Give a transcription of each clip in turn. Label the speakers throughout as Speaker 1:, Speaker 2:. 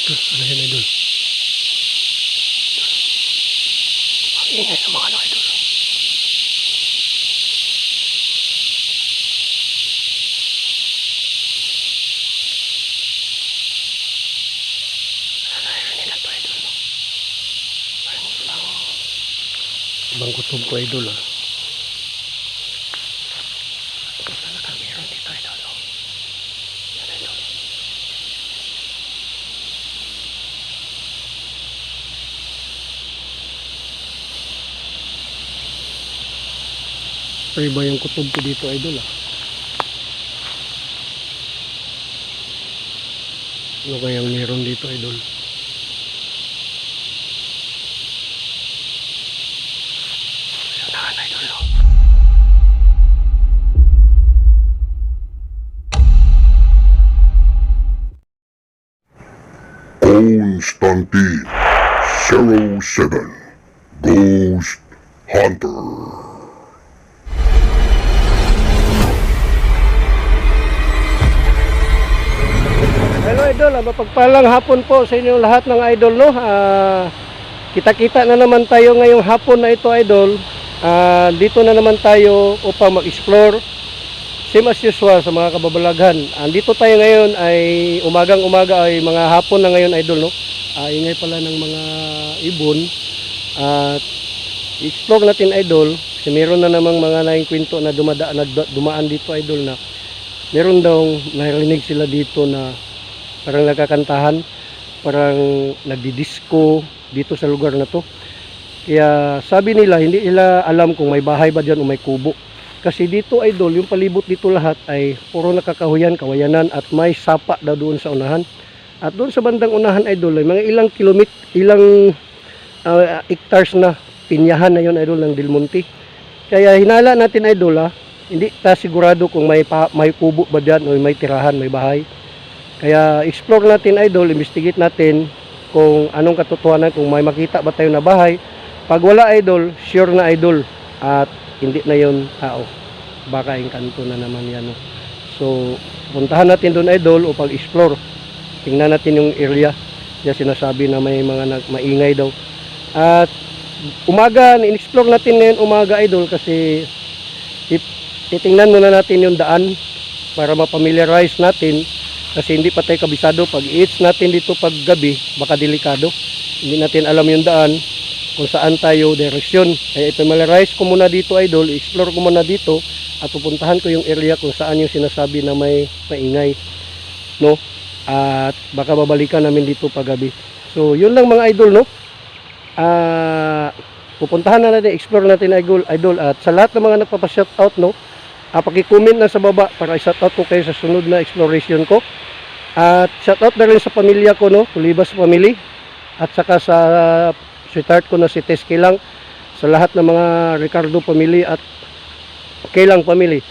Speaker 1: Ano yan, idol? Ang ingay ng mga ano, idol. Narinig na to, idol. Parang ibang kutob ko, idol. Talaga meron dito, idol. Yan, idol. Iba yung kutob ko dito, idol. Ano kayang meron dito, idol? Sanahan, idol, no?
Speaker 2: Constantine 07 Ghost Hunter.
Speaker 1: Hello, idol. Mapagpalang hapon po sa inyong lahat ng idol, no? Kita-kita na naman tayo ngayong hapon na ito, idol. Dito na naman tayo upang mag-explore. Same as usual sa mga kababalaghan. Dito tayo ngayon ay umagang-umaga ay mga hapon na ngayon, idol, no? Ingay pala ng mga ibon. I-explore natin, idol. Kasi meron na namang mga naing kwento na dumaan dito, idol, na meron daw narinig sila dito na parang nagkakantahan, parang nagdi-disco dito sa lugar na to. Kaya sabi nila, hindi nila alam kung may bahay ba dyan o may kubo. Kasi dito, idol, yung palibot dito lahat ay puro nakakahuyan, kawayanan, at may sapa daw doon sa unahan. At doon sa bandang unahan, idol, ay mga ilang hectares na pinyahan na yun, idol, ng Del Monte. Kaya hinala natin, idol, hindi ta sigurado kung may kubo ba dyan o may tirahan, may bahay. Kaya explore natin, idol, investigate natin kung anong katotohanan, kung may makita ba tayo na bahay. Pag wala, idol, sure na, idol, at hindi na yon tao. Baka engkanto na naman yan. No? So, puntahan natin doon, idol, o pag-explore. Tingnan natin yung area. Kaya sinasabi na may mga maingay daw. At umaga, in-explore natin ngayon umaga, idol, kasi titingnan muna natin yung daan para mapamiliarize natin. Kasi hindi pa tayo kabisado. Pag i-hits natin dito pag gabi, baka delikado. Hindi natin alam yung daan kung saan tayo direksyon. Kaya ipamiliarize ko muna dito, idol. Explore ko muna dito at pupuntahan ko yung area kung saan yung sinasabi na may maingay, no? At baka babalikan namin dito pag gabi. So yun lang, mga idol, no? Pupuntahan na natin, explore natin, idol. At sa lahat ng mga nagpapa-shoutout, no? Paki-comment na sa baba para i-shoutout ko kayo sa sunod na exploration ko. At shoutout na rin sa pamilya ko, no? Tulibas family. At saka sa sweetheart ko na si Tess Kilang. Sa lahat ng mga Ricardo family at Kilang family.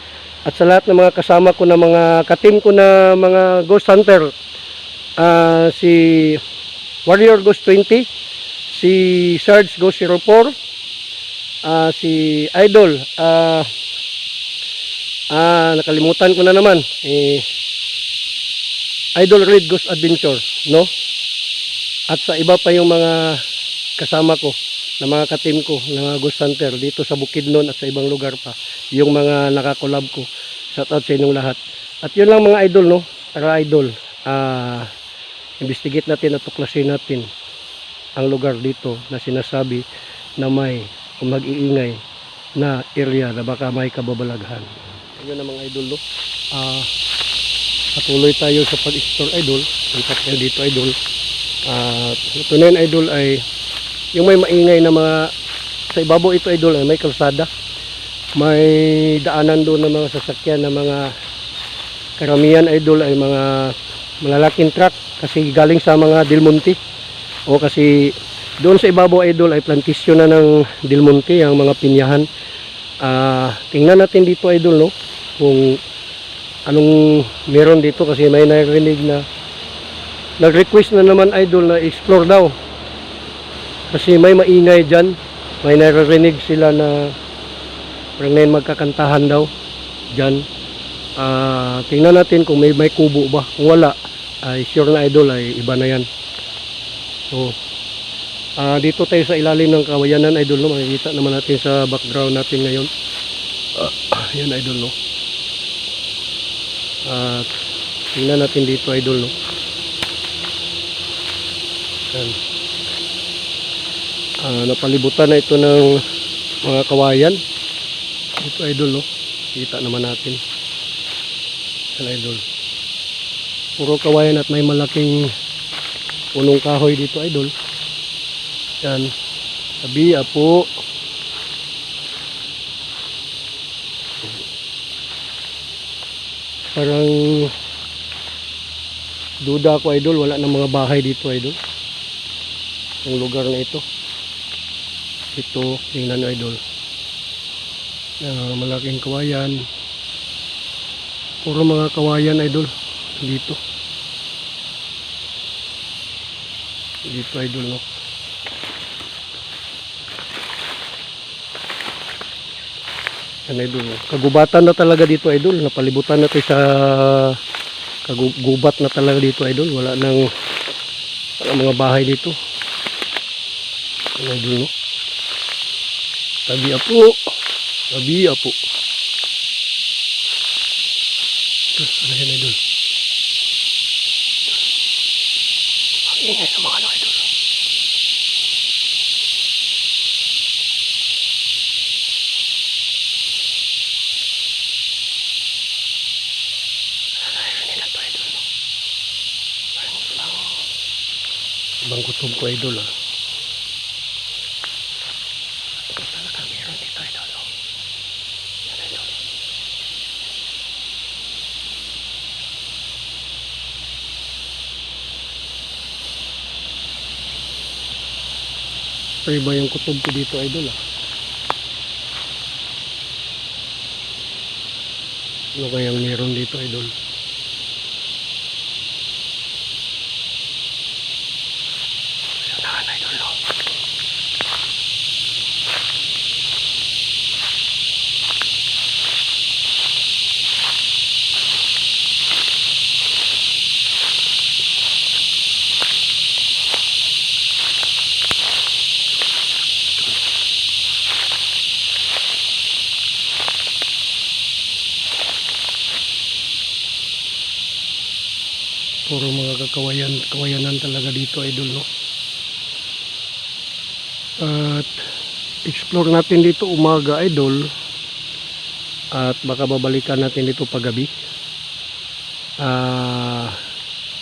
Speaker 1: At sa lahat ng mga kasama ko na mga katim ko na mga Ghost Hunter. Si Warrior Ghost 20. Si Sarge Ghost 04. Si Idol. Nakalimutan ko na naman. Idol Red Ghost Adventure, no? At sa iba pa yung mga kasama ko, na mga katim ko, na mga Ghost Hunter dito sa Bukidnon at sa ibang lugar pa, yung mga nakakolab ko. Shout out sa inyong lahat. At yun lang, mga idol, no? Tara, idol, investigate natin at tuklasin natin ang lugar dito na sinasabi na may mag-iingay na area na baka may kababalaghan. Yun na, mga idol, no? Patuloy tayo sa pag-explore, idol. Contact tayo dito, idol. Ito na yun, idol, ay yung may maingay na mga sa ibabaw ito, idol, ay may kalsada. May daanan doon ng mga sasakyan na mga karamihan, idol, ay mga malalaking truck kasi galing sa mga Del Monte. O kasi doon sa ibabaw, idol, ay plantisyon na ng Del Monte, ang mga pinyahan. Tingnan natin dito, idol, no? Kung anong meron dito kasi may narinig na nag-request na naman, idol, na explore daw kasi may maingay dyan. May narinig sila na parang ngayon magkakantahan daw dyan. Tingnan natin kung may kubo ba. Kung wala, ay sure na, idol, ay iba na yan. So, dito tayo sa ilalim ng kawayanan, idol, no? Makikita naman natin sa background natin ngayon. Yan, idol, no? At tingnan natin dito, idol, no? Yan. Napalibutan na ito ng mga kawayan. Dito, idol, no? Kita naman natin. Yan, idol. Puro kawayan at may malaking punong kahoy dito, idol. Yan. Sabi, apo. Parang duda ko, idol. Wala na mga bahay dito, idol. Yung lugar na ito. Ito, tingnan nyo, idol. Malaking kawayan. Puro mga kawayan, idol. Dito. Dito, idol, no? Yan, idol. Kagubatan na talaga dito, idol. Napalibutan na ito sa kagubat na talaga dito, idol. Wala mga bahay dito. Yan, idol, no? Tabi apo. Tabi apo. Ano yan, idol? Ang ingay ng mga idol. Ibang kutob ko, idol, ah. Ito talaga meron dito, idol, oh. Yan, idol. Ito iba yung kutob ko dito, idol, ah. Ano kayang meron dito, idol? Puro mga kawayanan talaga dito, idol, no? At explore natin dito umaga, idol. At baka babalikan natin dito paggabi.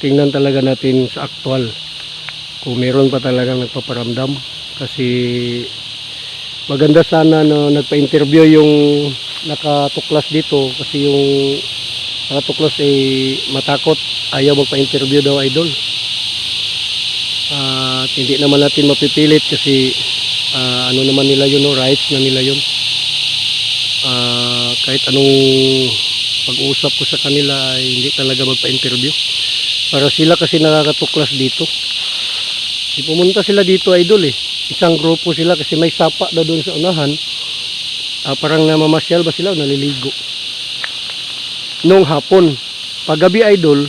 Speaker 1: Tingnan talaga natin sa aktual kung meron pa talagang nagpaparamdam. Kasi maganda sana no, nagpa-interview yung nakatuklas dito. Kasi yung nakatuklas matakot, ayaw magpa-interview daw, idol. At hindi naman natin mapipilit kasi ano naman nila yun, no? Rights na nila yun. Kahit anong pag-uusap ko sa kanila ay hindi talaga magpa-interview. Para sila kasi nakakatuklas dito. Pumunta sila dito, idol, eh. Isang grupo sila kasi may sapa na doon sa unahan. Parang namamasyal ba sila o naliligo. Nung hapon, paggabi, idol,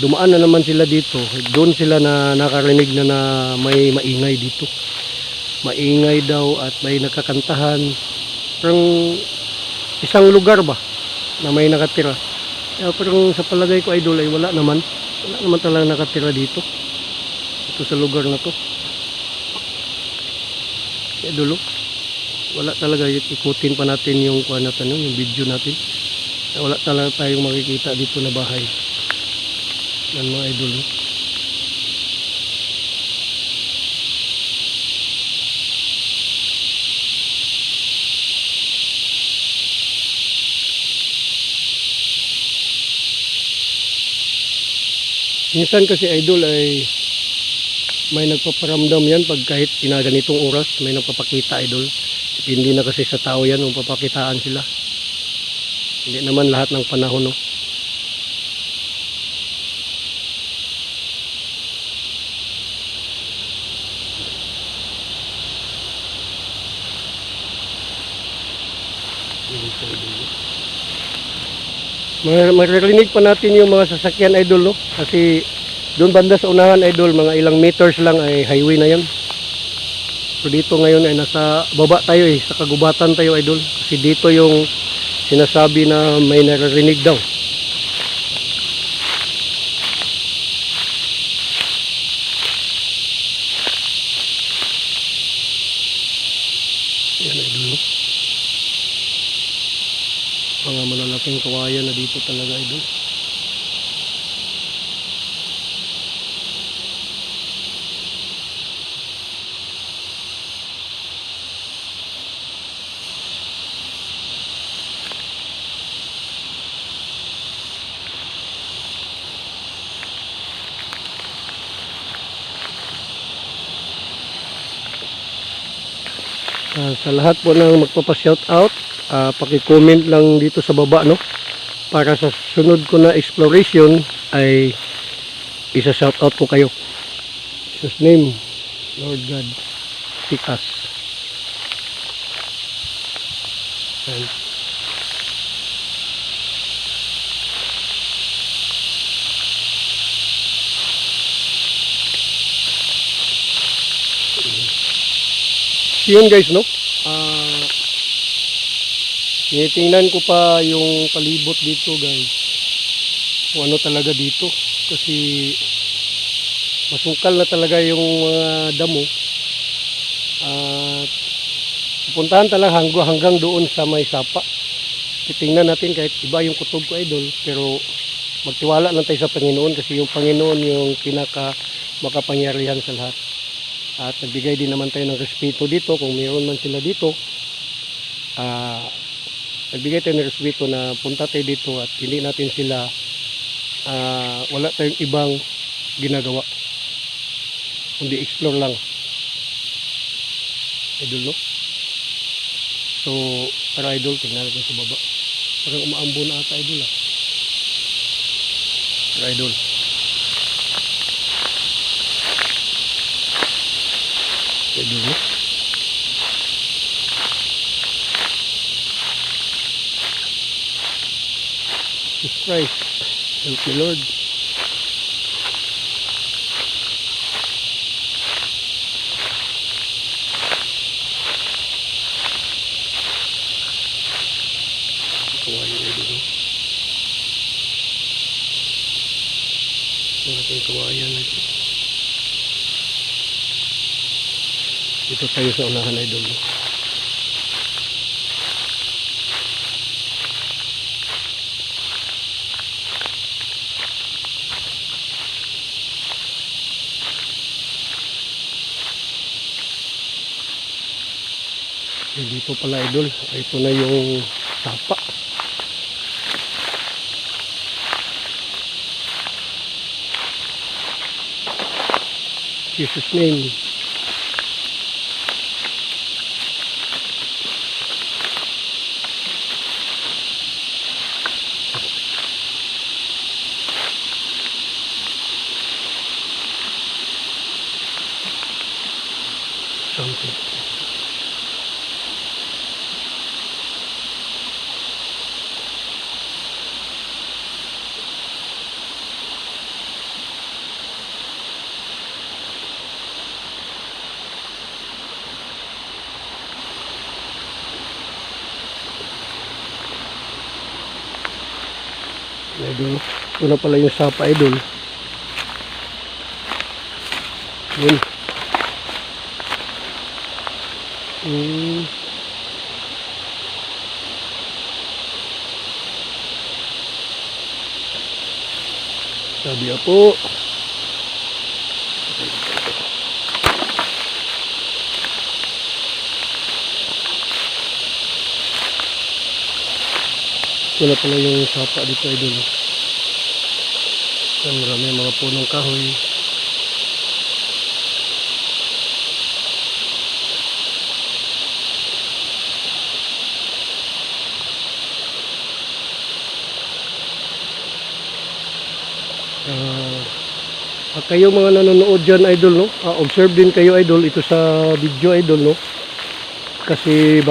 Speaker 1: dumaan na naman sila dito. Doon sila na nakarinig na may maingay dito. Maingay daw at may nakakantahan. Parang isang lugar ba na may nakatira. Parang sa palagay ko, idol, ay wala naman talaga nakatira dito. Ito sa lugar na to. Idol, wala talaga. Ikutin pa natin yung yung video natin. Wala talaga tayong makikita dito na bahay. Yan, mga idol. Minsan kasi, idol, ay may nagpaparamdam yan pag kahit inaganitong oras may nagpapakita, idol. Hindi na kasi sa tao yan kung papakitaan sila. Hindi naman lahat ng panahon, no. Maririnig pa natin yung mga sasakyan, idol, no? Kasi Doon banda sa unahan idol, mga ilang meters lang ay highway na yan. So dito ngayon ay nasa baba tayo sa kagubatan tayo idol. Kasi dito yung sinasabi na may naririnig daw. Yan idol. Mga malalaking kawayan na dito talaga idol. Sa lahat po ng magpapa-shoutout, paki-comment lang dito sa baba, no? Para sa sunod ko na exploration ay isa-shoutout ko kayo. Jesus name, Lord God, seek us. Ayan. Yun guys, no? Tinitingnan ko pa yung palibot dito guys. Kung ano talaga dito. Kasi masungkal na talaga yung mga damo. At pupuntahan talaga hanggang doon sa may sapa. Titingnan natin kahit iba yung kutob ko idol. Pero magtiwala lang tayo sa Panginoon kasi yung Panginoon yung pinaka makapangyarihan sa lahat. At nagbigay din naman tayo ng respeto dito kung mayroon man sila dito. Nagbigay tayo ng respeto na punta tayo dito at hindi natin sila wala tayong ibang ginagawa kundi explore lang idol, no? So para idol, tingnan natin sa baba, parang umaambo na ata idol para idol. Idol, no? Jesus Christ, help me Lord. Kawayan na dito. Kawayan na dito. Dito tayo sa unahan idol. Dito pala idol, ito na yung sapa. Jesus name. Something. Idol, ito na pala yung sapa idol. Yun. Sabi ako. Ito na pala yung sapa dito idol. Marami mga punong kahoy. At kayo mga nanonood dyan idol, no? Observe din kayo idol ito sa video idol, no? Kasi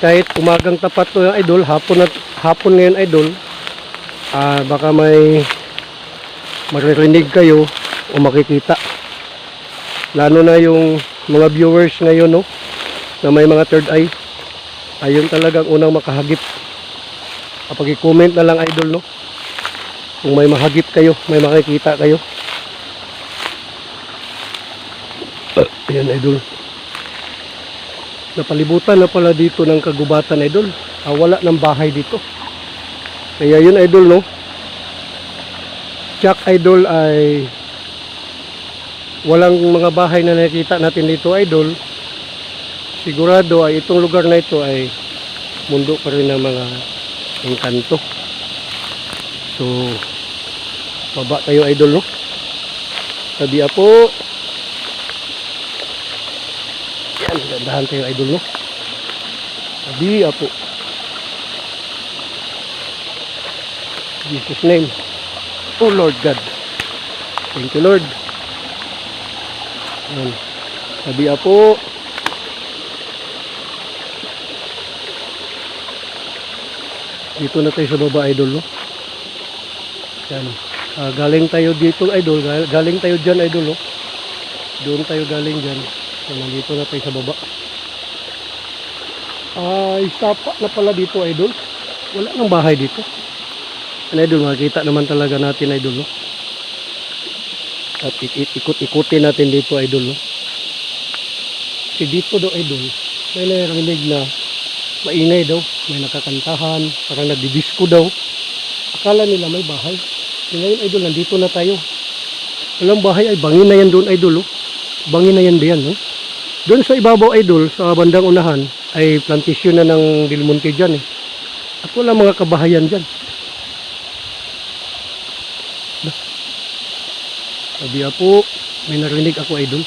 Speaker 1: kahit umagang tapat to idol, hapon ngayon idol, baka may maririnig kayo o makikita. Lalo na yung mga viewers ngayon, no, na may mga third eye. Ayun talagang unang makahagip. Kapag i-comment na lang, idol, no, kung may mahagip kayo, may makikita kayo. Ayan, idol. Napalibutan na pala dito ng kagubatan, idol. Wala ng bahay dito. Kaya yun, idol, no, Jack, idol, ay walang mga bahay na nakita natin dito, idol. Sigurado ay itong lugar na ito ay mundo pa rin ng mga engkanto. So, baba tayo, idol, no? Tabi po. Yan, gandahan tayo, idol, no? Tabi po. Jesus name. Oh Lord God. Thank you, Lord. Yan. Tabi po. Dito na tayo sa baba, idol, no? Yan. Galing tayo dito, idol. Galing tayo dyan, idol, no? Doon tayo galing dyan. So, nandito na tayo sa baba. Sapa na pala dito, idol. Wala nang bahay dito. Yan, idol, makikita naman talaga natin, idol, no? At ikot-ikutin natin dito, idol, no? Kasi dito daw, idol, may narinig na maingay daw, may nakakantahan, parang nagdidisco daw. Akala nila may bahay. Ngayon, idol, nandito na tayo. Walang bahay, ay bangin na yan doon, idol, oh. Bangin na yan diyan, no? Doon sa ibabaw, idol, sa bandang unahan, ay plantasyon na ng Del Monte dyan, eh. At wala mga kabahayan dyan. Sabi po, may narinig ako, idol.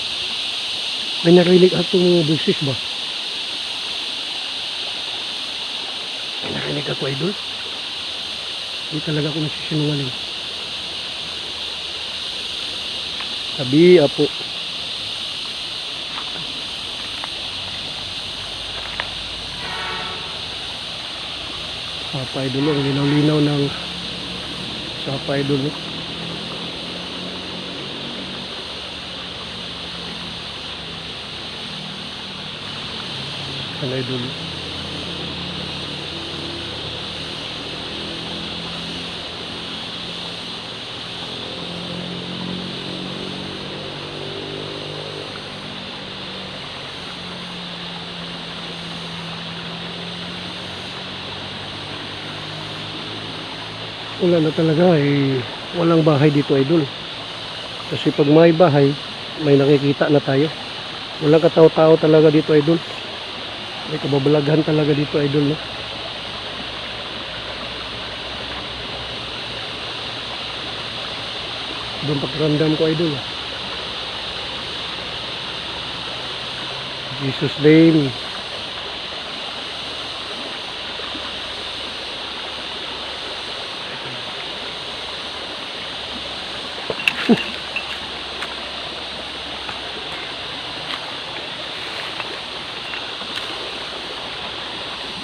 Speaker 1: May narinig akong busis ba? May narinig ako, idol. Hindi talaga ako nagsisinungaling. Sabi po. Sapa, idol, ang linaw-linaw ng sapa, idol, no? Ano, idol? Wala na talaga, eh. Walang bahay dito, idol. Kasi pag may bahay, may nakikita na tayo. Walang katao-tao talaga dito, idol. May kababalaghan talaga dito, idol, no? Doon pakiramdam ko, idol. Jesus name.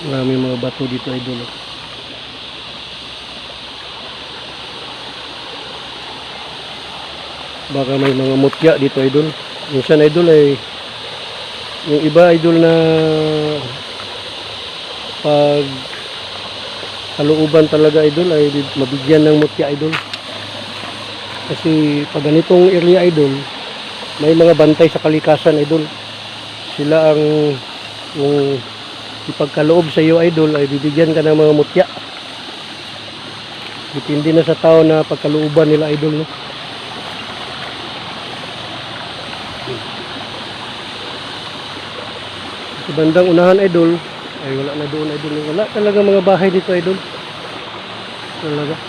Speaker 1: Maraming mga bato dito, idol. Baka may mga mutya dito, idol. Minsan, idol, ay yung iba, idol, na pag kalooban talaga, idol, ay mabigyan ng mutya, idol. Kasi pag ganitong area, idol, may mga bantay sa kalikasan, idol. Sila ang yung ipagkaloob sa iyo, idol, ay bibigyan ka ng mga mutya. Depende na sa tao na pagkalooban nila, idol, no? Sa bandang unahan, idol, ay wala na doon, idol. Wala talaga mga bahay dito, idol. Talaga.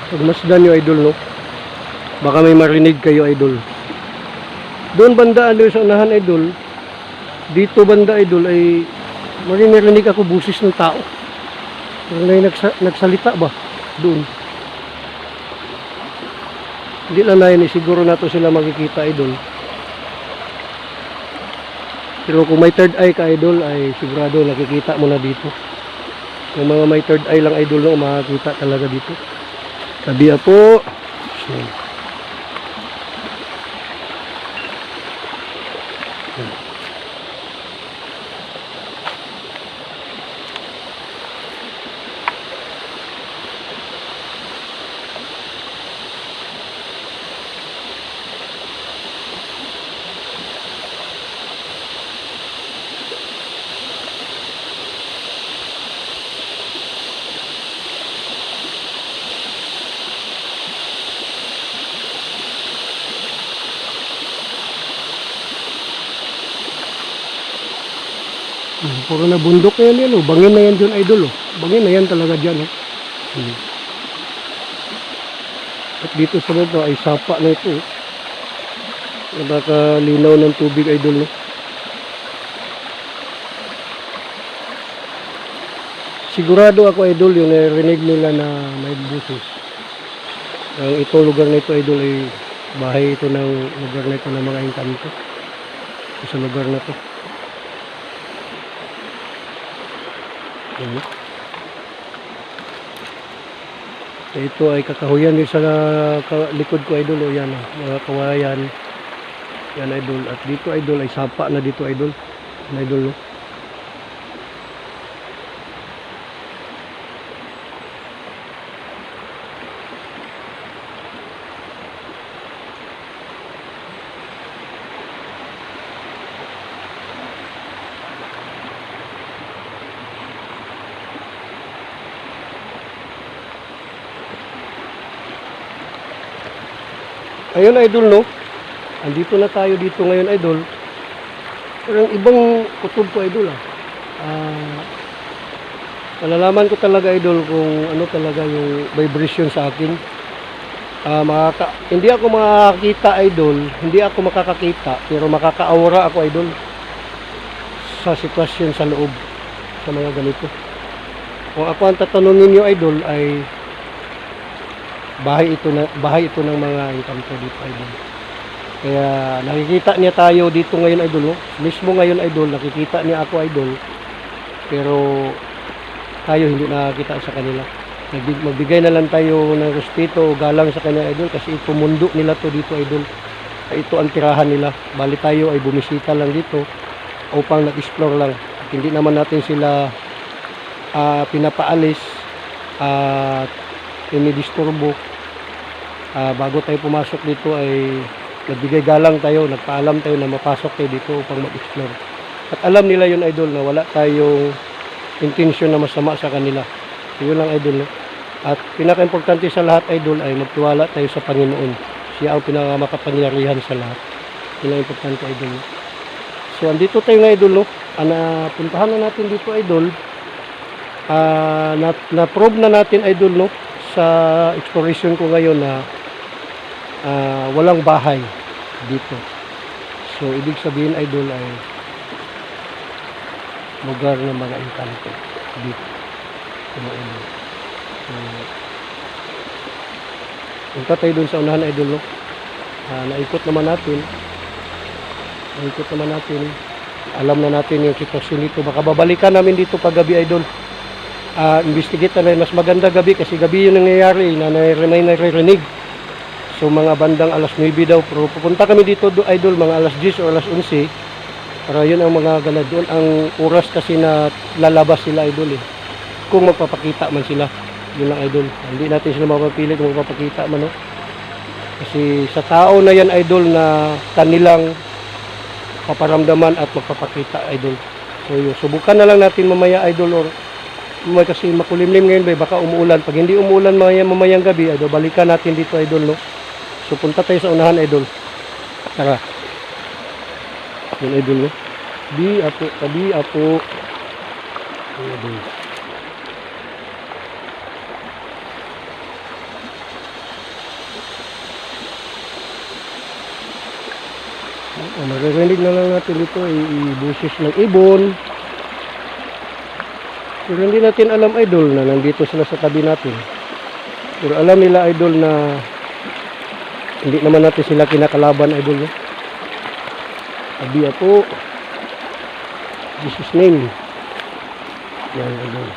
Speaker 1: Pagmasdan nyo, idol, no? Baka may marinig kayo, idol. Doon banda, idol, sa unahan, idol. Dito banda, idol, ay marinig ako busis ng tao. May nagsalita ba? Doon. Hindi lang na yun, siguro na to sila makikita, idol. Pero kung may third eye ka idol ay sigurado nakikita mo na dito. Yung mga may third eye lang idol no, makakita talaga dito. Tabi po. Puro na bundok na yan, oh. Bangin na yan dyan, idol. Oh. Bangin na yan talaga dyan. Oh. At dito sa mga ay sapa na ito. Oh. Nakalinaw ng tubig, idol. Oh. Sigurado ako, idol, yung narinig nila na may buses. Ang ito lugar na ito, idol, ay bahay ito ng lugar na ito ng mga engkanto. Sa lugar na ito. Ito ay kakahuyan din sa likod ko, idol. O yan, mga kawayan. Yan, idol. At dito, idol, ay sapa na dito, idol. Yan, idol. No? Ayun, idol, no? Andito na tayo dito ngayon, idol. Pero ang ibang kutob ko, idol, malalaman ko talaga, idol, kung ano talaga yung vibration sa akin. Hindi ako makakita, idol. Hindi ako makakakita, pero makaka-aura ako, idol, sa sitwasyon sa loob, sa mga ganito. Kung ako ang tatanungin nyo, idol, ay bahay ito ng mga engkanto dito, idol. Kaya nakikita niya tayo dito ngayon, idol. No? Mismo ngayon, idol, nakikita niya ako, idol. Pero tayo hindi nakakita sa kanila. Magbigay na lang tayo ng respeto o galang sa kanya, idol, kasi ito mundo nila to dito, idol. Ito ang tirahan nila. Bali tayo ay bumisita lang dito upang nag-explore lang. At hindi naman natin sila pinapaalis at inidisturbo. Bago tayo pumasok dito ay nagbigay galang tayo, nagpaalam tayo na mapasok tayo dito upang mag-explore. At alam nila yun, idol, na wala tayong intensyon na masama sa kanila. So, yun lang, idol. No? At pinaka-importante sa lahat, idol, ay magtiwala tayo sa Panginoon. Siya ang pinakamakapangyarihan sa lahat. Yun ang importante, idol. No? So, andito tayo nga, idol. No? Puntahan na natin dito, idol. Na-probe na natin, idol, no? Sa exploration ko ngayon na walang bahay dito. So, ibig sabihin, idol, ay lugar ng mga engkanto dito. Punta tayo dun sa unahan, idol, no? Naikot naman natin. Alam na natin yung sitwasyon dito. Baka babalikan namin dito pag gabi, idol. Investigate na mas maganda gabi kasi gabi yung nangyayari na may naririnig. So mga bandang alas 9 daw, pero pupunta kami dito, idol, mga alas 10 o alas 11 para yun ang mga gala doon. Ang oras kasi na lalabas sila, idol, kung magpapakita man sila, yun lang, idol. Hindi natin sila mapapilit kung magpapakita man, no? Kasi sa tao na yan, idol, na kanilang paparamdaman at magpapakita, idol. So yun, subukan na lang natin mamaya, idol, or kasi makulimlim ngayon, baka umuulan. Pag hindi umuulan mamayang gabi, idol, balikan natin dito, idol, no? So punta tayo sa unahan, idol. Tara. Yun, idol, no? Tabi apo. Idol. Maririnig na lang natin dito buses ng ibon. Pero hindi natin alam, idol, na nandito sila sa tabi natin. Pero alam nila, idol, na hindi naman natin sila kinakalaban, idol. No? Tabi ako. Jesus name. Yan, idol.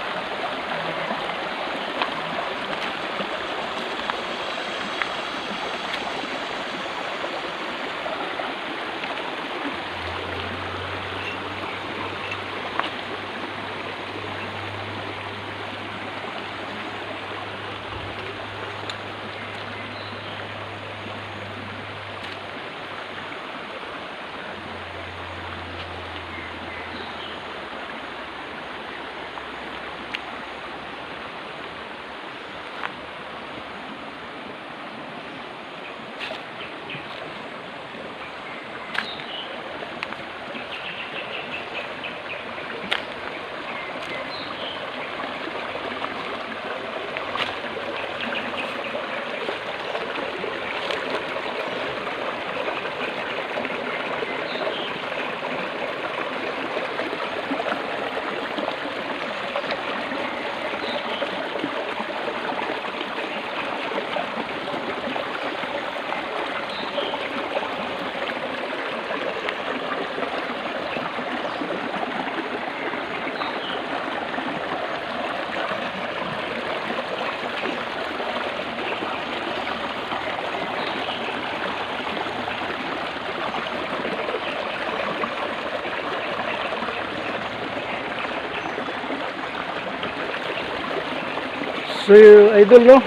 Speaker 1: So, idol, no?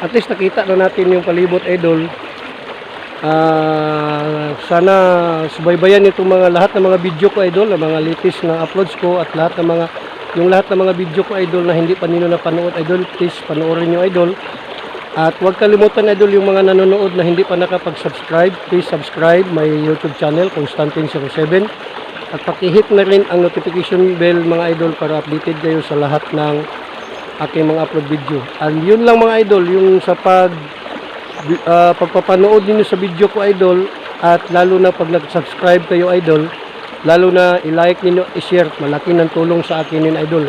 Speaker 1: At least nakita na natin yung palibot, idol. Sana subaybayan itong lahat ng mga video ko, idol, ang mga latest na uploads ko at lahat ng mga video ko, idol, na hindi pa ninyo napanood, idol. Please panoorin nyo, idol. At huwag kalimutan, idol, yung mga nanonood na hindi pa nakapag-subscribe. Please subscribe my YouTube channel, Constantine07. At pakihit na rin ang notification bell, mga idol, para updated kayo sa lahat ng aking mga upload video. And yun lang, mga idol, yung sa pagpapanood niyo sa video ko, idol, at lalo na pag nag-subscribe kayo, idol, lalo na i-like niyo, i-share, malaki ng tulong sa akin yun, idol.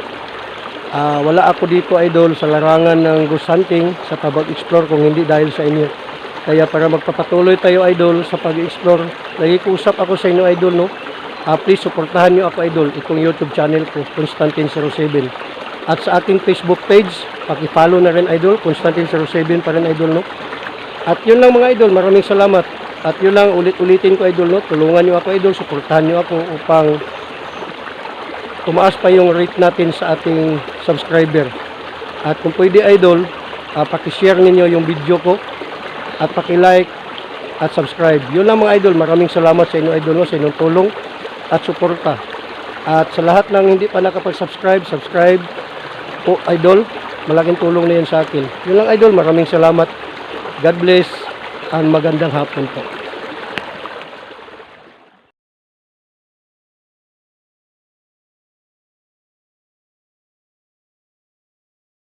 Speaker 1: Wala ako dito, idol, sa larangan ng ghost hunting, sa pag-explore, kung hindi dahil sa inyo. Kaya para magpapatuloy tayo, idol, sa pag-explore, nag-iusap ako sa inyo, idol, no? Please suportahan niyo ako, idol, itong YouTube channel ko, Constantine07. At sa aking Facebook page, paki-follow na rin, idol, Constantine07 pa rin, idol, no? At yun lang, mga idol, maraming salamat. At yun lang, ulit-ulitin ko, idol, no? Tulungan nyo ako, idol, suportahan nyo ako upang tumaas pa yung rate natin sa ating subscriber. At kung pwede, idol, paki-share ninyo yung video ko at paki-like at subscribe. Yun lang, mga idol, maraming salamat sa inyo, idol, no? Sa inyong tulong at suporta. At sa lahat ng hindi pa nakapag-subscribe, subscribe po, idol. Malaking tulong na yan sa akin. Yun lang, idol, maraming salamat. God bless and magandang hapon po.